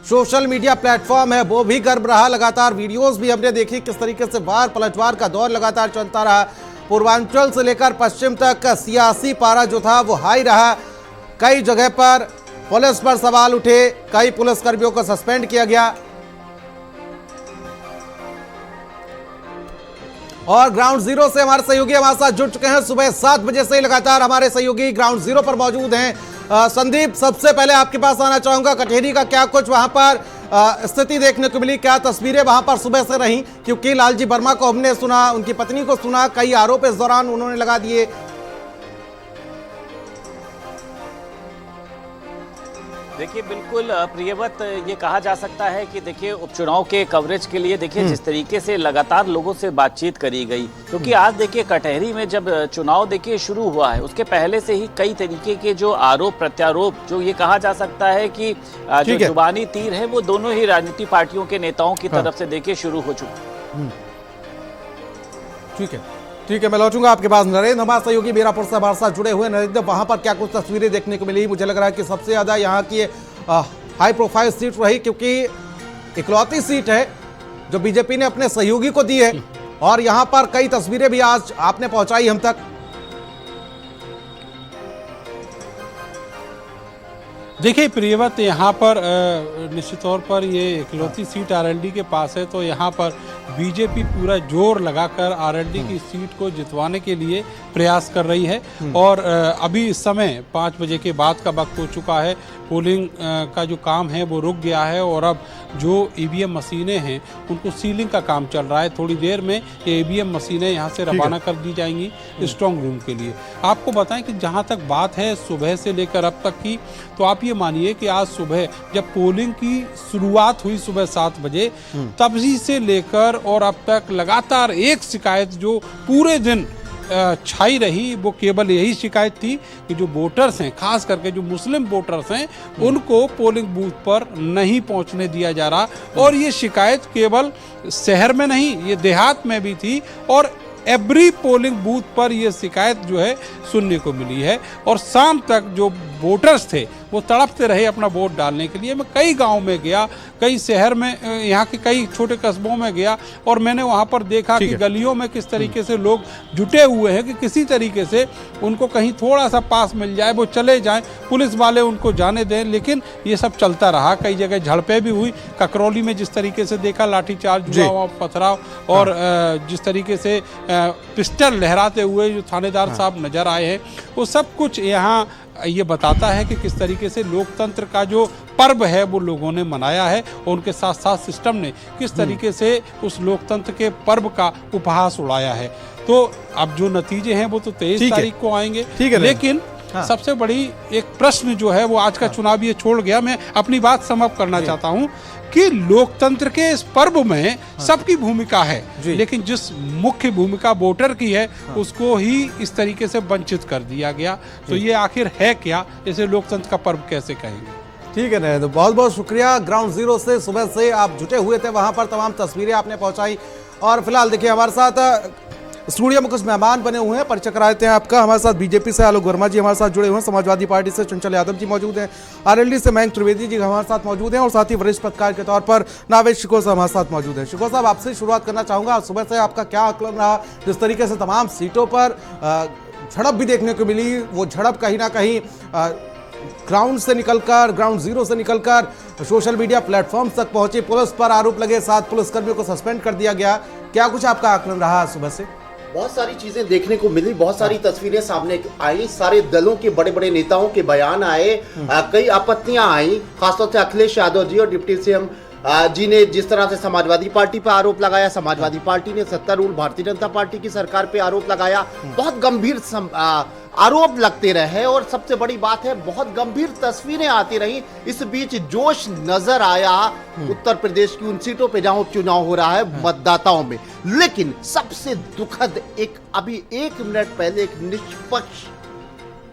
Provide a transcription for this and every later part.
Social media platform है वो भी गर्म रहा। लगातार वीडियोस भी हमने देखी किस तरीके से वार पलटवार का दौर लगातार चलता रहा। पूर्वांचल से लेकर पश्चिम तक सियासी पारा जो था वो हाई रहा। कई जगह पर पुलिस पर सवाल उठे, कई पुलिसकर्मियों को सस्पेंड किया गया और ग्राउंड जीरो से हमारे सहयोगी हमारे साथ जुड़ चुके हैं। सुबह 7 बजे से लगातार हमारे सहयोगी ग्राउंड जीरो पर मौजूद हैं। संदीप, सबसे पहले आपके पास आना चाहूंगा, कटहरी का क्या कुछ वहां पर स्थिति देखने को मिली, क्या तस्वीरें वहां पर सुबह से रही? क्योंकि लालजी वर्मा को हमने सुना, उनकी पत्नी को सुना, कई आरोप इस दौरान उन्होंने लगा दिए। देखिए बिल्कुल प्रियवत, ये कहा जा सकता है कि देखिए उपचुनाव के कवरेज के लिए देखिए जिस तरीके से लगातार लोगों से बातचीत करी गई, क्योंकि आज देखिए कटहरी में जब चुनाव देखिए शुरू हुआ है उसके पहले से ही कई तरीके के जो आरोप प्रत्यारोप, जो ये कहा जा सकता है कि जो जुबानी तीर है वो दोनों ही राजनीतिक पार्टियों के नेताओं की तरफ से देखिए शुरू हो चुका। ठीक है, मैं लौटूंगा आपके पास। नरेंद्र हमारे सहयोगी मीरापुर से हमारे साथ जुड़े हुए। नरेंद्र, वहां पर क्या कुछ तस्वीरें देखने को मिली? मुझे लग रहा है कि सबसे ज्यादा यहाँ की हाई प्रोफाइल सीट रही, क्योंकि इकलौती सीट है जो बीजेपी ने अपने सहयोगी को दी है और यहाँ पर कई तस्वीरें भी आज आपने पहुंचाई हम तक। देखिए प्रियवत, यहाँ पर निश्चित तौर पर ये इकलौती सीट आरएलडी के पास है, तो यहाँ पर बीजेपी पूरा जोर लगाकर आरएलडी की सीट को जितवाने के लिए प्रयास कर रही है। और अभी इस समय 5 बजे के बाद का वक्त हो चुका है, पोलिंग का जो काम है वो रुक गया है और अब जो ईवीएम मशीनें हैं उनको सीलिंग का काम चल रहा है। थोड़ी देर में ये ईवीएम मशीनें यहाँ से रवाना कर दी जाएंगी स्ट्रॉन्ग रूम के लिए। आपको बताएं कि जहाँ तक बात है सुबह से लेकर अब तक की, तो आप ये मानिए कि आज सुबह जब पोलिंग की शुरुआत हुई सुबह 7 बजे, तभी से लेकर और अब तक लगातार एक शिकायत जो पूरे दिन छाई रही, वो केवल यही शिकायत थी कि जो वोटर्स हैं, खास करके जो मुस्लिम वोटर्स हैं, उनको पोलिंग बूथ पर नहीं पहुंचने दिया जा रहा। और ये शिकायत केवल शहर में नहीं, ये देहात में भी थी और एवरी पोलिंग बूथ पर ये शिकायत जो है सुनने को मिली है। और शाम तक जो वोटर्स थे वो तड़पते रहे अपना वोट डालने के लिए। मैं कई गांव में गया, कई शहर में, यहाँ के कई छोटे कस्बों में गया और मैंने वहाँ पर देखा कि गलियों में किस तरीके से लोग जुटे हुए हैं कि किसी तरीके से उनको कहीं थोड़ा सा पास मिल जाए वो चले जाएं, पुलिस वाले उनको जाने दें। लेकिन ये सब चलता रहा। कई जगह झड़पें भी हुई। ककरौली में जिस तरीके से देखा लाठीचार्ज हुआ, पथराव और जिस तरीके से पिस्टल लहराते हुए जो थानेदार साहब नजर आए हैं, वो सब कुछ यहाँ ये बताता है कि किस तरीके से लोकतंत्र का जो पर्व है वो लोगों ने मनाया है और उनके साथ साथ सिस्टम ने किस तरीके से उस लोकतंत्र के पर्व का उपहास उड़ाया है। तो अब जो नतीजे हैं वो तो 23 तारीख को आएंगे। लेकिन सबसे बड़ी एक प्रश्न जो है वो आज का चुनाव ये छोड़ गया। मैं अपनी बात समाप्त करना चाहता हूँ कि लोकतंत्र के इस पर्व में सबकी भूमिका है, लेकिन जिस मुख्य भूमिका वोटर की है उसको ही इस तरीके से वंचित कर दिया गया। तो ये आखिर है क्या? इसे लोकतंत्र का पर्व कैसे कहेंगे? ठीक है नरेंद्र, बहुत बहुत शुक्रिया। ग्राउंड जीरो से सुबह से आप जुटे हुए थे, वहां पर तमाम तस्वीरें आपने पहुंचाई। और फिलहाल देखिए हमारे साथ स्टूडियो में कुछ मेहमान बने हुए हैं, परिचय करा देते हैं आपका। हमारे साथ बीजेपी से आलोक वर्मा जी हमारे साथ जुड़े हुए हैं, समाजवादी पार्टी से चंचल यादव जी मौजूद हैं, आरएलडी से मयंक त्रिवेदी जी हमारे साथ मौजूद हैं और साथ ही वरिष्ठ पत्रकार के तौर पर नावेद शिकोह साहब हमारे साथ मौजूद हैं। शिकोह साहब, आपसे शुरुआत करना चाहूँगा, सुबह से आपका क्या आकलन रहा? जिस तरीके से तमाम सीटों पर झड़प भी देखने को मिली, वो झड़प कहीं ना कहीं ग्राउंड से निकलकर, ग्राउंड जीरो से निकलकर सोशल मीडिया प्लेटफॉर्म तक पहुंची, पुलिस पर आरोप लगे, 7 पुलिसकर्मियों को सस्पेंड कर दिया गया। क्या कुछ आपका आकलन रहा सुबह से? बहुत सारी चीजें देखने को मिली, बहुत सारी तस्वीरें सामने आई, सारे दलों के बड़े बड़े नेताओं के बयान आए, कई आपत्तियां आई, खासतौर से अखिलेश यादव जी और डिप्टी सीएम जी ने जिस तरह से समाजवादी पार्टी पर आरोप लगाया, समाजवादी पार्टी ने सत्तारूढ़ भारतीय जनता पार्टी की सरकार पे आरोप लगाया। बहुत गंभीर आरोप लगते रहे और सबसे बड़ी बात है बहुत गंभीर तस्वीरें आती रही। इस बीच जोश नजर आया उत्तर प्रदेश की उन सीटों पे जहां उपचुनाव हो रहा है मतदाताओं में। लेकिन सबसे दुखद एक, अभी 1 मिनट पहले एक निष्पक्ष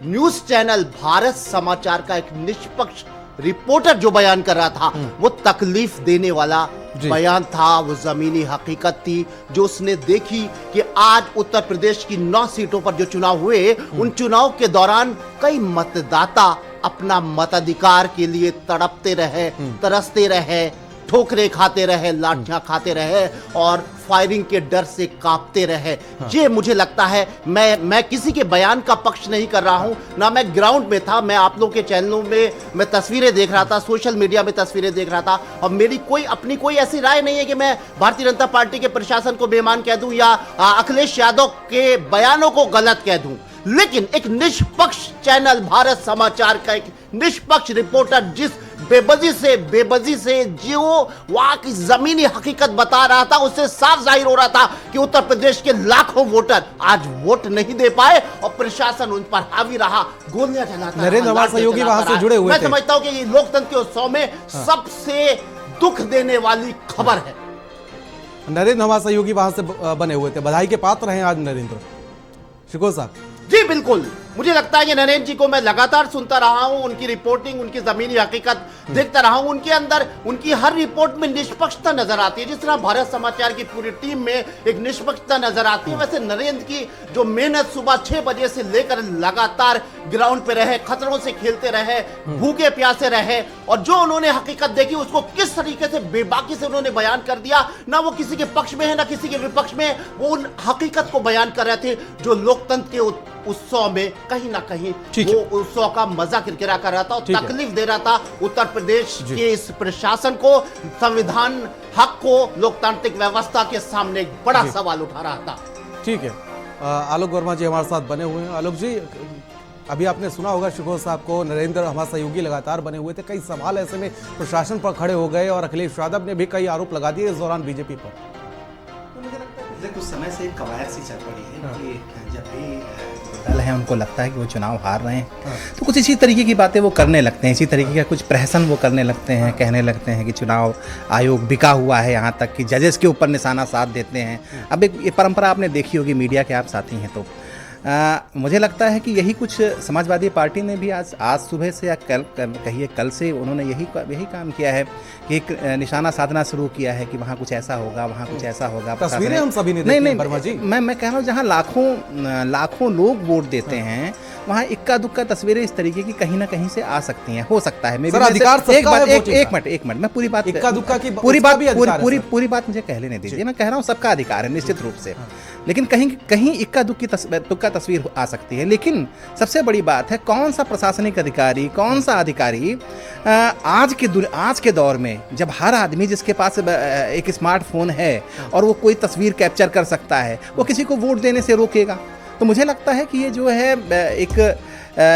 न्यूज चैनल भारत समाचार का एक निष्पक्ष रिपोर्टर जो बयान कर रहा था वो तकलीफ देने वाला बयान था, वो जमीनी हकीकत थी जो उसने देखी कि आज उत्तर प्रदेश की 9 सीटों पर जो चुनाव हुए, उन चुनाव के दौरान कई मतदाता अपना मताधिकार के लिए तड़पते रहे, तरसते रहे, ठोकरे खाते रहे, लाठियां खाते रहे और फायरिंग के डर से कांपते रहे। ये मुझे लगता है, मैं किसी के बयान का पक्ष नहीं कर रहा हूं, ना मैं ग्राउंड में था, मैं आप लोगों के चैनलों में मैं तस्वीरें देख रहा था, सोशल मीडिया में तस्वीरें देख रहा था, और मेरी अपनी कोई ऐसी राय नहीं है कि मैं भारतीय जनता पार्टी के प्रशासन को बेईमान कह दूं या अखिलेश यादव के बयानों को गलत कह दूं। लेकिन एक निष्पक्ष चैनल भारत समाचार का एक निष्पक्ष रिपोर्टर जिस बेबसी से जो वहां की जमीनी हकीकत बता रहा था, उससे साफ जाहिर हो रहा था कि उत्तर प्रदेश के लाखों वोटर आज वोट नहीं दे पाए और प्रशासन उन पर हावी रहा, गोलियां चलाता। नरेंद्र हमारे सहयोगी वहां से जुड़े हुए थे। मैं समझता हूं कि ये लोकतंत्र के उत्सव में सबसे दुख देने वाली खबर है। नरेंद्र हमारे सहयोगी वहां से बने हुए थे, बधाई के पात्र हैं आज नरेंद्र। शिकोह साहब जी बिल्कुल, मुझे लगता है कि नरेंद्र जी को मैं लगातार सुनता रहा हूं, उनकी रिपोर्टिंग, उनकी जमीनी हकीकत देखता रहा हूं, उनके अंदर उनकी हर रिपोर्ट में निष्पक्षता नजर आती है, जिस तरह भारत समाचार की पूरी टीम में एक निष्पक्षता नजर आती है। वैसे नरेंद्र की जो मेहनत सुबह 6 बजे से लेकर लगातार ग्राउंड पे रहे, खतरों से खेलते रहे, भूखे प्यासे रहे, और जो उन्होंने हकीकत देखी उसको किस तरीके से बेबाकी से उन्होंने बयान कर दिया, ना वो किसी के पक्ष में है ना किसी के विपक्ष में, वो उन हकीकत को बयान कर रहे थे जो लोकतंत्र के उत्सव में कहीं ना कहीं वो उत्सव का मजा किरकिरा कर रहा था और तकलीफ दे रहा था उत्तर प्रदेश के इस प्रशासन को, संविधान हक को, लोकतांत्रिक व्यवस्था के सामने एक बड़ा सवाल उठा रहा था। ठीक है, आलोक वर्मा जी हमारे साथ बने हुए हैं। आलोक जी, अभी आपने सुना होगा शिकोह साहब को, नरेंद्र हमारे सहयोगी लगातार बने हुए थे, कई सवाल ऐसे में प्रशासन पर खड़े हो गए और अखिलेश यादव ने भी कई आरोप लगा दिए इस दौरान बीजेपी पर। मुझे लगता है पिछले कुछ समय से एक कवायद सी चल पड़ी है कि जब भी दल है उनको लगता है कि वो चुनाव हार रहे हैं तो कुछ इसी तरीके की बातें वो करने लगते हैं, इसी तरीके का कुछ प्रहसन वो करने लगते हैं, कहने लगते हैं कि चुनाव आयोग बिका हुआ है, यहाँ तक कि जजेस के ऊपर निशाना साध देते हैं। अब एक ये परंपरा आपने देखी होगी, मीडिया के आप साथी हैं तो मुझे लगता है कि यही कुछ समाजवादी पार्टी ने भी आज सुबह से या कल से उन्होंने यही काम किया है कि एक निशाना साधना शुरू किया है कि वहाँ कुछ ऐसा होगा, वहाँ कुछ ऐसा होगा। तस्वीरें हम सभी ने देखी हैं वर्मा जी। मैं कह रहा हूँ जहाँ लाखों लोग वोट देते हैं वहाँ इक्का दुक्का तस्वीरें इस तरीके की कहीं ना कहीं से आ सकती हैं, हो सकता है। एक मिनट मैं पूरी बात मुझे कह लेने दीजिए। मैं कह रहा हूँ सबका अधिकार है निश्चित रूप से, लेकिन कहीं इक्का दुक्का तस्वीर आ सकती है। लेकिन सबसे बड़ी बात है कौन सा प्रशासनिक अधिकारी, कौन सा अधिकारी आज के दौर में जब हर आदमी जिसके पास एक स्मार्टफोन है और वो कोई तस्वीर कैप्चर कर सकता है, वो किसी को वोट देने से रोकेगा? तो मुझे लगता है कि ये जो है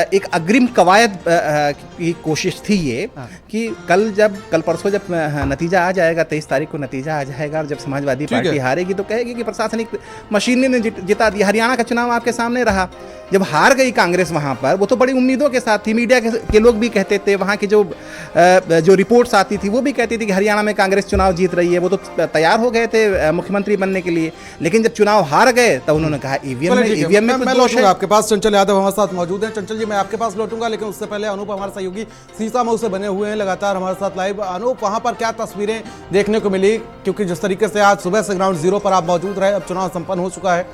एक अग्रिम कवायद की कोशिश थी ये कि कल परसों जब नतीजा आ जाएगा, 23 तारीख को नतीजा आ जाएगा और जब समाजवादी पार्टी हारेगी तो कहेगी कि प्रशासनिक मशीन ने जिता दिया। हरियाणा का चुनाव आपके सामने रहा, जब हार गई कांग्रेस वहाँ पर, वो तो बड़ी उम्मीदों के साथ थी। मीडिया के लोग भी कहते थे, वहाँ की जो रिपोर्ट्स आती थी वो भी कहती थी कि हरियाणा में कांग्रेस चुनाव जीत रही है। वो तो तैयार हो गए थे मुख्यमंत्री बनने के लिए, लेकिन जब चुनाव हार गए तब उन्होंने कहा ईवीएम में मैं लौटूंगा आपके पास। चंचल यादव हमारे साथ मौजूद हैं। चंचल जी, मैं आपके पास लौटूंगा, लेकिन उससे पहले अनूप हमारे सहयोगी सीसामऊ से बने हुए हैं लगातार हमारे साथ लाइव। अनूप, वहां पर क्या तस्वीरें देखने को मिली, क्योंकि जिस तरीके से आज सुबह से ग्राउंड जीरो पर आप मौजूद रहे, अब चुनाव संपन्न हो चुका है।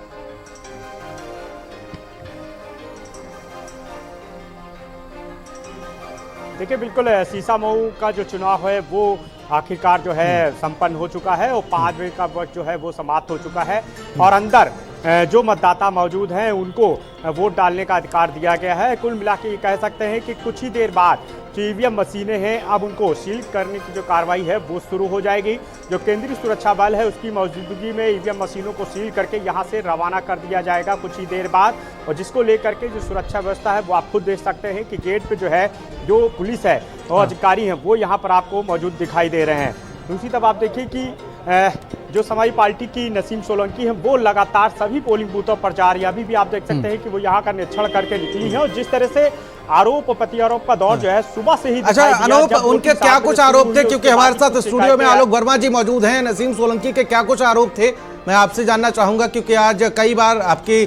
देखिए, बिल्कुल सीसामऊ का जो चुनाव है वो आखिरकार जो है संपन्न हो चुका है और 5 बजे का वक्त जो है वो समाप्त हो चुका है और अंदर जो मतदाता मौजूद हैं उनको वोट डालने का अधिकार दिया गया है। कुल मिला के ये कह सकते हैं कि कुछ ही देर बाद जो ईवीएम मशीनें हैं अब उनको सील करने की जो कार्रवाई है वो शुरू हो जाएगी। जो केंद्रीय सुरक्षा बल है उसकी मौजूदगी में ईवीएम मशीनों को सील करके यहाँ से रवाना कर दिया जाएगा कुछ ही देर बाद, और जिसको लेकर के जो सुरक्षा व्यवस्था है वो आप खुद देख सकते हैं कि गेट पे जो है जो पुलिस है और अधिकारी हैं वो यहाँ पर आपको मौजूद दिखाई दे रहे हैं। दूसरी तरफ आप देखिए कि जो समाजवादी पार्टी की नसीम सोलंकी है वो लगातार सभी पोलिंग बूथों पर जा रही है। अभी भी आप देख सकते हैं कि वो यहाँ का निरीक्षण करके निकली है और जिस तरह से आरोप प्रत्यारोप का दौर जो है सुबह से ही। अच्छा अनूप, उनके क्या कुछ आरोप थे, क्योंकि हमारे साथ स्टूडियो में आलोक वर्मा जी मौजूद हैं। नसीम सोलंकी के क्या कुछ आरोप थे, मैं आपसे जानना चाहूंगा, क्योंकि आज कई बार आपकी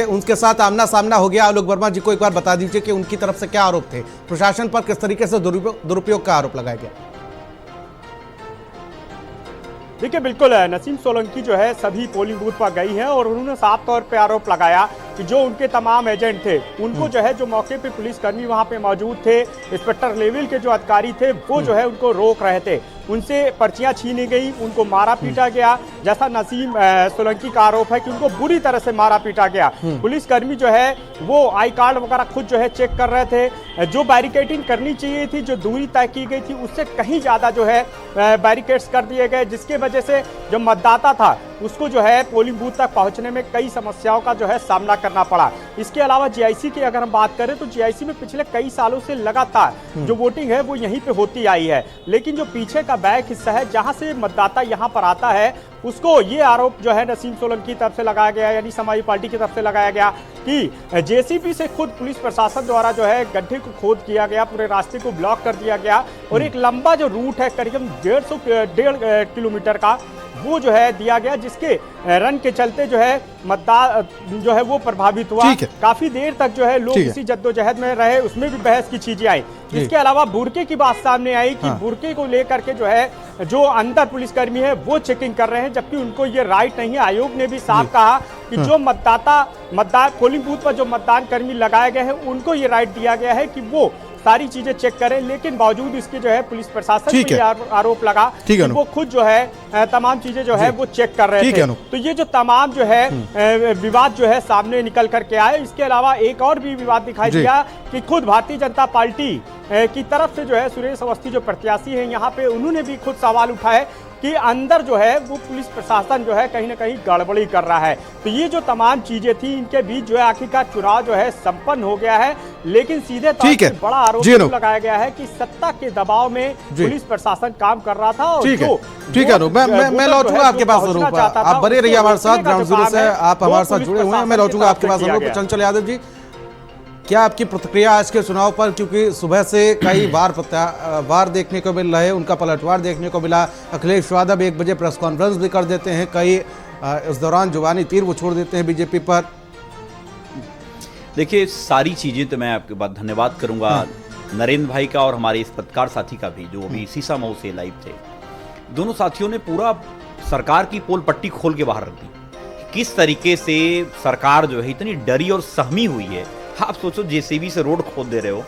उनके साथ आमना सामना हो गया। आलोक वर्मा जी को एक बार बता दीजिए कि उनकी तरफ से क्या आरोप थे, प्रशासन पर किस तरीके से दुरुपयोग का आरोप लगाया गया। देखिए, बिल्कुल नसीम सोलंकी जो है सभी पोलिंग बूथ पर गई है और उन्होंने साफ तौर पे आरोप लगाया कि जो उनके तमाम एजेंट थे उनको जो है, जो मौके पे पुलिसकर्मी वहां पे मौजूद थे, इंस्पेक्टर लेवल के जो अधिकारी थे, वो जो है उनको रोक रहे थे, उनसे पर्चियां छीनी गई, उनको मारा पीटा गया। जैसा नसीम सोलंकी का आरोप है कि उनको बुरी तरह से मारा पीटा गया। पुलिसकर्मी जो है वो आई कार्ड वगैरह खुद जो है चेक कर रहे थे। जो बैरिकेडिंग करनी चाहिए थी, जो दूरी तय की गई थी, उससे कहीं ज़्यादा जो है बैरिकेड्स कर दिए गए, जिसके वजह से जो मतदाता था उसको जो है पोलिंग बूथ तक पहुंचने में कई समस्याओं का जो है सामना करना पड़ा। इसके अलावा जीआईसी की अगर हम बात करें तो जीआईसी में पिछले कई सालों से लगातार जो वोटिंग है वो यहीं पे होती आई है, लेकिन जो पीछे का बैक हिस्सा है जहां से मतदाता यहां पर आता है, उसको ये आरोप जो है नसीम सोलंकी की तरफ से लगाया गया, यानी समाजवादी पार्टी की तरफ से लगाया गया कि जेसीबी से खुद पुलिस प्रशासन द्वारा जो है गड्ढे को खोद किया गया, पूरे रास्ते को ब्लॉक कर दिया गया और एक लंबा जो रूट है करीब 1.5 किलोमीटर का वो जो है दिया गया, जिसके रन के चलते जो है मतदान जो है वो प्रभावित हुआ। काफी देर तक जो है लोग इसी जद्दोजहद में रहे, उसमें भी बहस की चीजें आई। इसके अलावा बुरके की बात सामने आई कि बुरके को लेकर के जो है जो अंदर पुलिसकर्मी है वो चेकिंग कर रहे हैं, जबकि उनको ये राइट नहीं है। आयोग ने भी साफ कहा कि जो मतदान पोलिंग बूथ पर जो मतदान कर्मी लगाए गए हैं उनको ये राइट दिया गया है कि वो सारी चीजें चेक करें, लेकिन बावजूद इसके जो है पुलिस प्रशासन पर ये आरोप लगा कि वो खुद जो है तमाम चीजें जो है वो चेक कर रहे थे। तो ये जो तमाम जो है विवाद जो है सामने निकल करके आए। इसके अलावा एक और भी विवाद दिखाई दिया कि खुद भारतीय जनता पार्टी की तरफ से जो है सुरेश अवस्थी जो प्रत्याशी हैं यहाँ पे, उन्होंने भी खुद सवाल उठाए कि अंदर जो है वो पुलिस प्रशासन जो है कहीं ना कहीं गड़बड़ी कर रहा है। तो ये जो तमाम चीजें थी, इनके बीच जो है आखिरकार चुनाव जो है संपन्न हो गया है, लेकिन सीधे तौर पर बड़ा आरोप लगाया गया है कि सत्ता के दबाव में पुलिस प्रशासन काम कर रहा था। और ठीक है, मैं लौटूंगा आपके पास जरूर, आप बने रहिए हमारे साथ, ग्राउंड जीरो से आप हमारे साथ जुड़े हुए हैं, मैं लौटूंगा आपके पास जरूर। चंचल यादव जी, क्या आपकी प्रतिक्रिया आज के चुनाव पर, क्योंकि सुबह से कई वार देखने को मिल रहे हैं, उनका पलटवार देखने को मिला। अखिलेश यादव 1 बजे प्रेस कॉन्फ्रेंस भी कर देते हैं, कई इस दौरान जुबानी तीर वो छोड़ देते हैं बीजेपी पर। देखिए, सारी चीज़ें तो मैं आपके बाद धन्यवाद करूंगा नरेंद्र भाई का और हमारे इस पत्रकार साथी का भी, जो अभी सीसा मऊ से लाइव थे। दोनों साथियों ने पूरा सरकार की पोल पट्टी खोल के बाहर रख दी। किस तरीके से सरकार जो है इतनी डरी और सहमी हुई है। आप सोचो, जेसीबी से रोड खोद दे रहे हो,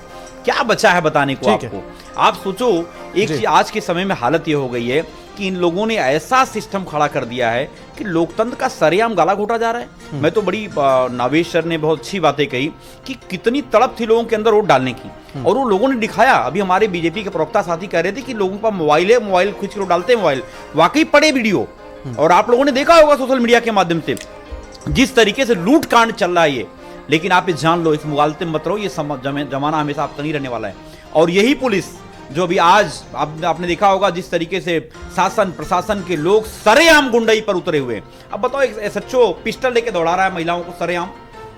क्या बचा है बताने को आपको। आप सोचो, एक चीज आज के समय में हालत ये हो गई है कि इन लोगों ने ऐसा सिस्टम खड़ा कर दिया है कि लोकतंत्र का सरेआम गाला घोटा जा रहा है। मैं तो बड़ी नावेश सर ने बहुत अच्छी बातें कही कि कितनी तड़प थी लोगों के अंदर वोट डालने की, और वो लोगों ने दिखाया। अभी हमारे बीजेपी के प्रवक्ता साथी कह रहे थे कि लोगों का मोबाइल है, मोबाइल खींच कर डालते हैं, मोबाइल वाकई पड़े वीडियो, और आप लोगों ने देखा होगा सोशल मीडिया के माध्यम से जिस तरीके से लूट कांड चल रहा है ये। लेकिन आप ये जान लो, इस मुगालते में मत रहो, ये जमाना हमेशा आपका नहीं रहने वाला है। और यही पुलिस जो अभी आज आपने देखा होगा जिस तरीके से शासन प्रशासन के लोग सरेआम गुंडाई पर उतरे हुए। अब बताओ, एक एसएचओ पिस्टल लेके दौड़ा रहा है महिलाओं को, सरेआम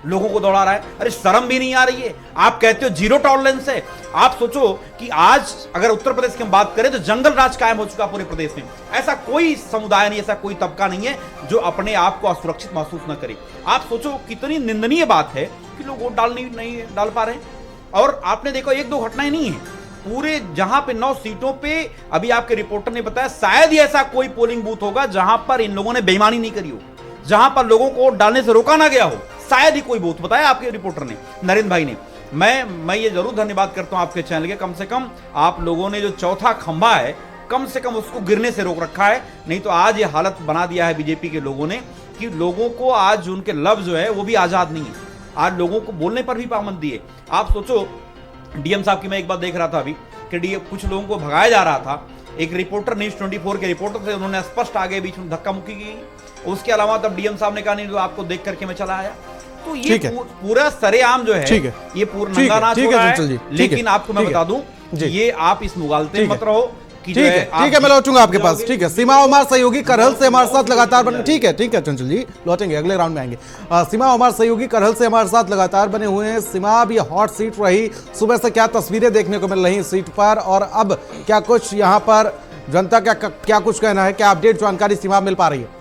लोगों को दौड़ा रहा है। अरे शर्म भी नहीं आ रही है। आप कहते हो जीरो टॉलरेंस है। आप सोचो कि आज अगर उत्तर प्रदेश की हम बात करें तो जंगल राज कायम हो चुका पूरे प्रदेश में। ऐसा कोई समुदाय नहीं, ऐसा कोई तबका नहीं है जो अपने आप को असुरक्षित महसूस न करे। आप सोचो कितनी निंदनीय बात है कि लोग वोट नहीं डाल पा रहे हैं। और आपने देखो, 1-2 घटनाएं नहीं है, पूरे जहां पे 9 सीटों पे अभी आपके रिपोर्टर ने बताया शायद ही ऐसा कोई पोलिंग बूथ होगा जहां पर इन लोगों ने बेईमानी नहीं करी हो, जहां पर लोगों को वोट डालने से रोका ना गया हो। शायद ही कोई बूथ बताया आपके रिपोर्टर ने, नरेंद्र भाई ने। मैं ये जरूर धन्यवाद करता हूं आपके चैनल के, कम से कम आप लोगों ने जो चौथा खंभा है कम से कम उसको गिरने से रोक रखा है। नहीं तो आज ये हालत बना दिया है बीजेपी के लोगों ने कि लोगों को आज उनके लफ्ज जो है वो भी आजाद नहीं है, आज लोगों को बोलने पर भी पाबंदी है। आप सोचो, डीएम साहब की मैं एक बात देख रहा था अभी कि कुछ लोगों को भगाया जा रहा था। एक रिपोर्टर न्यूज़ 24 के रिपोर्टर थे, उन्होंने स्पष्ट आगे बीच में धक्का मुक्की की। उसके अलावा तब डीएम साहब ने कहा नहीं तो आपको देख करके मैं चला आया। तो ये पूरा सरेआम जो है ये पूरा नंगा नाच हो रहा है। लेकिन आपको मैं बता दूं, ये आप इस मुगालते मत रहो। ठीक है, मैं लौटूंगा आपके पास। ठीक है, सीमा उमर सहयोगी करहल से हमारे साथ लगातार बने। ठीक है चंचल जी, लौटेंगे, अगले राउंड में आएंगे। सीमा उमर सहयोगी करहल से हमारे साथ लगातार बने हुए हैं। सीमा, अब ये हॉट सीट रही, सुबह से क्या तस्वीरें देखने को मिल रही सीट पर, और अब क्या कुछ यहाँ पर जनता का क्या कुछ कहना है, क्या अपडेट जानकारी सीमा मिल पा रही है?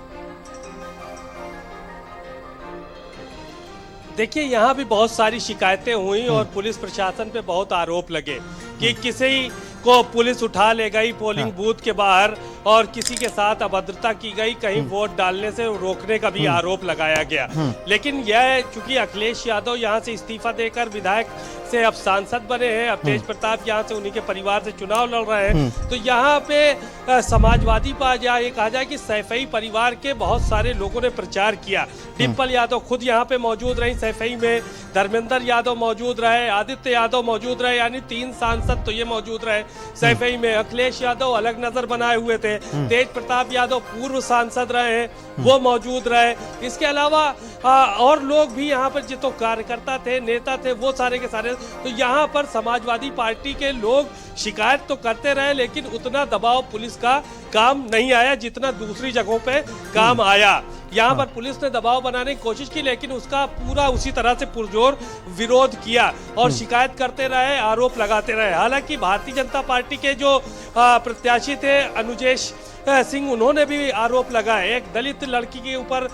देखिए, यहाँ भी बहुत सारी शिकायतें हुई और पुलिस प्रशासन पे बहुत आरोप लगे कि किसी को पुलिस उठा ले गई पोलिंग बूथ के बाहर और किसी के साथ अभद्रता की गई, कहीं वोट डालने से रोकने का भी आरोप लगाया गया। लेकिन यह चूंकि अखिलेश यादव यहाँ से इस्तीफा देकर विधायक से अब सांसद बने हैं, अब तेज प्रताप यहाँ से उन्हीं के परिवार से चुनाव लड़ रहे हैं, तो यहाँ पे समाजवादी ये कहा जाए कि सैफई परिवार के बहुत सारे लोगों ने प्रचार किया। डिम्पल यादव खुद यहाँ पे मौजूद रही सैफई में, धर्मेंद्र यादव मौजूद रहे, आदित्य यादव मौजूद रहे, यानी 3 सांसद तो ये मौजूद रहे सैफई में। अखिलेश यादव अलग नजर बनाए हुए थे, तेज प्रताप यादव पूर्व सांसद रहे हैं, वो मौजूद रहे। इसके अलावा और लोग भी यहाँ पर जितो कार्यकर्ता थे, नेता थे, वो सारे के सारे। तो यहाँ पर समाजवादी पार्टी के लोग शिकायत तो करते रहे, लेकिन उतना दबाव पुलिस का काम नहीं आया जितना दूसरी जगहों पे काम आया। यहाँ पर पुलिस ने दबाव बनाने की कोशिश की, लेकिन उसका पूरा उसी तरह से पुरजोर विरोध किया और शिकायत करते रहे, आरोप लगाते रहे। हालांकि भारतीय जनता पार्टी के जो प्रत्याशी थे अनुजेश सिंह, उन्होंने भी आरोप लगाए। एक दलित लड़की के ऊपर